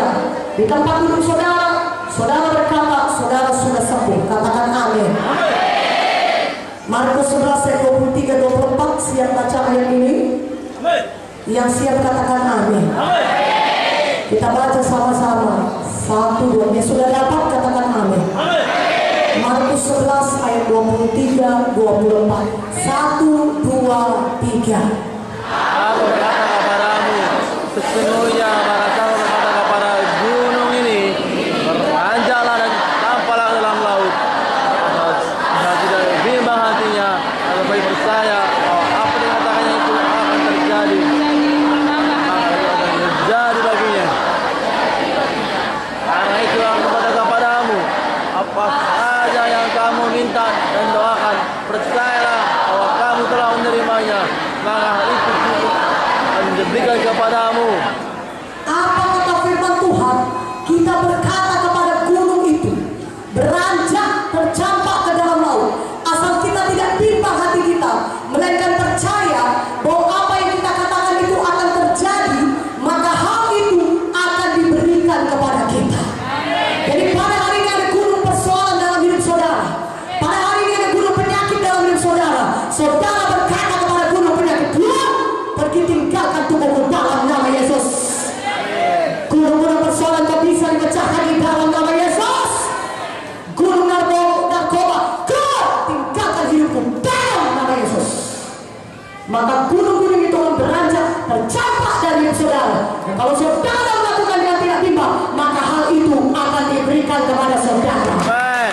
saja. Di tempat duduk saudara, saudara berkata, saudara sudah sembuh. Katakan amin. Markus 11 ayat 23-24. Siap baca ayat ini? Yang siap katakan amin. Kita baca sama-sama. 1, 2. Yang sudah dapat katakan amin. Markus 11 ayat 23-24. 1, 2, 3. Aku berkata kepadamu, sesungguhnya para kamu berkata kepada gunung ini, beranjaklah dan tampaklah ke dalam laut. Dan tidak bimbang hatinya, akan bagi percaya bahwa apa yang dikatakannya itu akan terjadi. Maka itu akan terjadi baginya. Karena itu aku berkata kepadamu, apa saja yang kamu minta dan doakan, percayalah bahwa kamu telah menerimanya, maka itu akan diberikan kepadamu. Apa kata firman Tuhan? Kita berkata kepada gunung itu, beranjak, tercampak ke dalam laut. Asal kita tidak bimbang hati kita, melainkan percaya bahwa apa yang kita katakan itu akan terjadi, maka hal itu akan diberikan kepada kita. Jadi pada hari ini ada gunung persoalan dalam hidup saudara. Pada hari ini ada gunung penyakit dalam hidup saudara. Saudara berkata kepada gunung penyakit, "Gunung, pergi tinggalkan tubuhku dalam nama Yesus." Gunung-gunung persoalan kau bisa dipecahkan di dalam nama Yesus. Gunung narkoba, kau tinggalkan hidupku dalam nama Yesus. Maka gunung-gunung itu akan beranjak, tercampak dari hidup saudara. Dan kalau saudara melakukan dengan tidak bimbang, maka hal itu akan diberikan kepada saudara. Amen.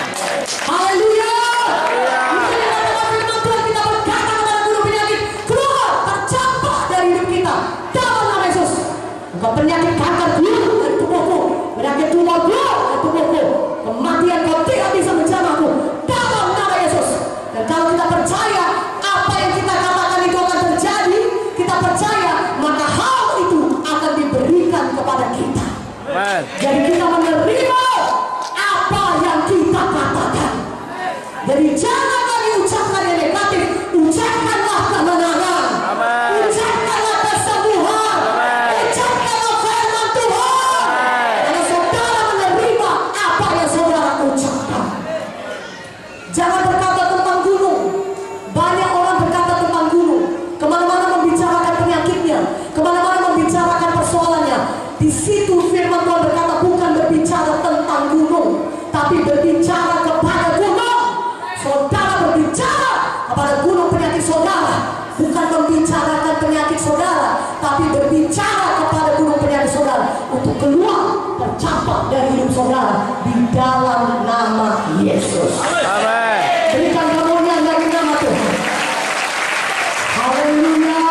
Haleluya. Ini dikatakan firman Tuhan, kita berkata kepada gunung penyakit, keluar, tercampak dari hidup kita dalam nama Yesus. Maka penyakit kanker keluar dari tubuhku, penyakit tumor keluar dari tubuhku, kematian kau tidak bisa menjamahku dalam nama Yesus. Dan kalau kita percaya apa yang kita katakan itu akan terjadi, kita percaya, maka hal itu akan diberikan kepada kita. Amen. Jadi kita menerima apa yang kita katakan. Jadi jangan lagi ucapkan yang negatif, ucapkanlah kemenangan, Amen. ucapkanlah kesembuhan, Amen. ucapkanlah firman Tuhan. Karena saudara menerima apa yang saudara ucapkan. Jangan berkata tentang gunung. Banyak orang berkata tentang gunung, kemana-mana membicarakan penyakitnya, kemana-mana membicarakan persoalannya. Di situ firman Tuhan berkata bukan berbicara tentang gunung, tapi berbicara kepada gunung. Saudara berbicara kepada gunung penyakit saudara, bukan membicarakan penyakit saudara, tapi berbicara kepada gunung penyakit saudara untuk keluar, tercampak dari hidup saudara di dalam nama Yesus. Amen. Berikan kemuliaan bagi nama Tuhan. Haleluya.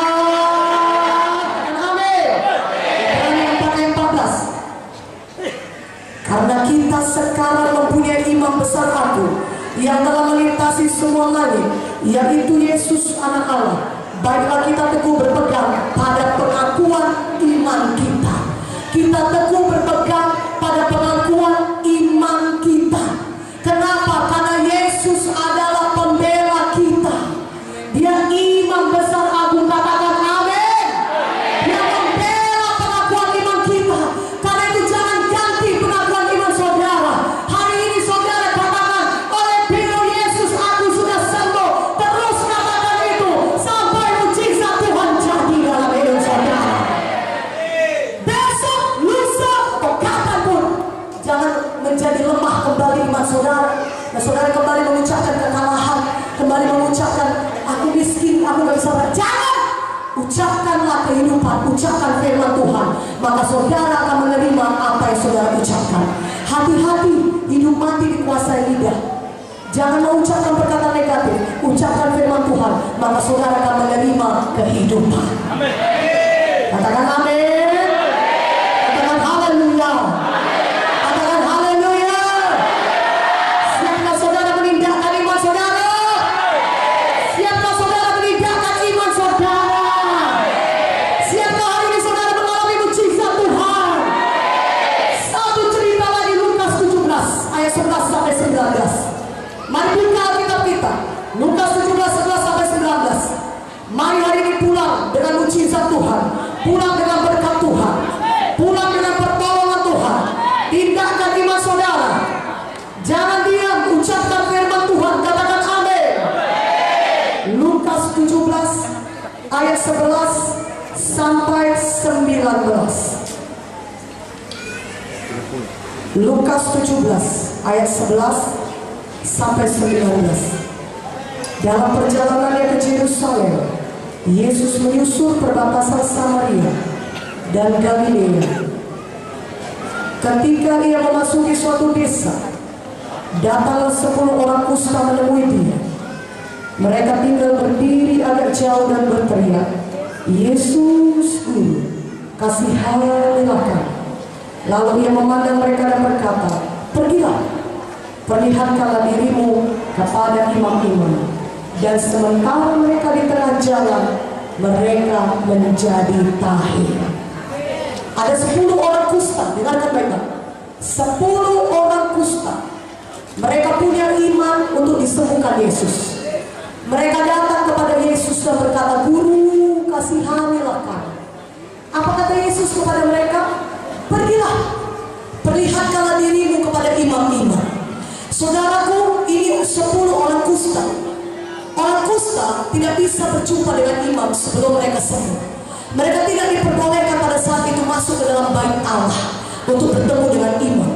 Amin. Ibrani 4 ayat 14. Karena kita sekarang mempunyai imam besar agung yang telah melintasi semua langit, yaitu Yesus Anak Allah. Baiklah kita teguh berpegang pada pengakuan iman kita. Kita teguh berpegang pada pengakuan iman kita. Kenapa? Karena Yesus adalah pembela kita. Dia imam besar agung, katakan amin. Dia membela pengakuan iman kita. Karena itu jangan ganti pengakuan iman saudara. Hari ini saudara katakan, oleh biro Yesus aku sudah sembuh. Terus katakan itu sampai mujizat Tuhan jadi dalam hidup saudara. Besok, lusa, atau kapanpun, jangan menjadi lemah kembali iman saudara. Dan saudara kembali mengucapkan kekalahan, kembali mengucapkan aku miskin, aku gak bisa ber. Jangan! Ucapkanlah kehidupan, ucapkan firman Tuhan, maka saudara akan menerima apa yang saudara ucapkan. Hati-hati, hidup mati dikuasai lidah. Jangan mengucapkan perkataan negatif, ucapkan firman Tuhan, maka saudara akan menerima kehidupan. Amin. Katakan amin. Katakan haleluya. Katakan haleluya. Siapkah saudara menindakkan iman saudara? Siapkah saudara menindakkan iman saudara? Siapkah hari ini saudara mengalami mujizat Tuhan? Satu cerita lagi, Lukas 17 ayat 11 sampai 19. Mari buka Alkitab kita. Lukas 17 11 sampai 19. Mari hari ini pulang dengan mujizat Tuhan, pulang dengan berkat Tuhan, pulang dengan pertolongan Tuhan, 11 sampai 19. Lukas 17 ayat 11 sampai 19. Dalam perjalanannya ke Yerusalem, Yesus menyusur perbatasan Samaria dan Galilea. Ketika ia memasuki suatu desa, datanglah 10 orang kusta menemui dia. Mereka tinggal berdiri agak jauh dan berteriak, "Yesus, Guru, kasihanilah kami." Lalu ia memandang mereka dan berkata, "Pergilah, perlihatkanlah dirimu kepada imam-imam." Dan sementara mereka di tengah jalan, mereka menjadi tahir. Ada 10 orang kusta, dengarkan baik-baik. 10 orang kusta. Mereka punya iman untuk disembuhkan Yesus. Mereka datang kepada Yesus dan berkata, "Guru, kasihanilah kami." Apa kata Yesus kepada mereka? "Pergilah, perlihatkanlah dirimu kepada imam-imam." Saudaraku, ini 10 orang kusta. Orang kusta tidak bisa berjumpa dengan imam sebelum mereka sembuh. Mereka tidak diperbolehkan pada saat itu masuk ke dalam bait Allah untuk bertemu dengan imam.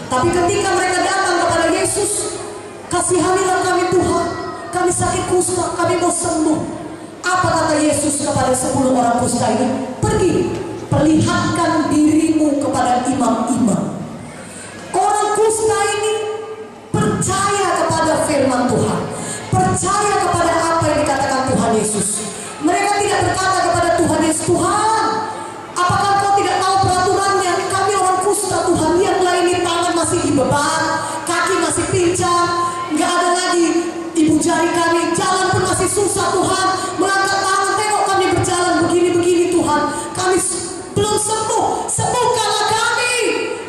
Tapi ketika mereka datang kepada Yesus, "Kasihanilah kami Tuhan, kami sakit kusta, kami mau sembuh." Apa kata Yesus kepada 10 orang kusta ini? "Pergi, perlihatkan dirimu kepada imam-imam." Orang kusta ini percaya kepada firman Tuhan, percaya kepada apa yang dikatakan Tuhan Yesus. Mereka tidak berkata kepada Tuhan Yesus, "Tuhan, apakah kau tidak tahu peraturannya? Kami orang kusta Tuhan, lihatlah ini tangan masih dibeban, kaki masih pincang, nggak ada lagi ibu jari kami, jalan pun masih susah Tuhan, mengangkat tangan, tengok kami berjalan begini-begini Tuhan, kami belum sembuh, sembuhkanlah kami,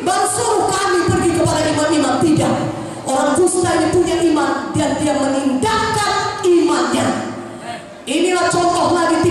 baru suruh kami pergi kepada imam-imam." Tidak, orang kusta ini punya iman dan dia menindakkan imannya. Inilah contoh lagi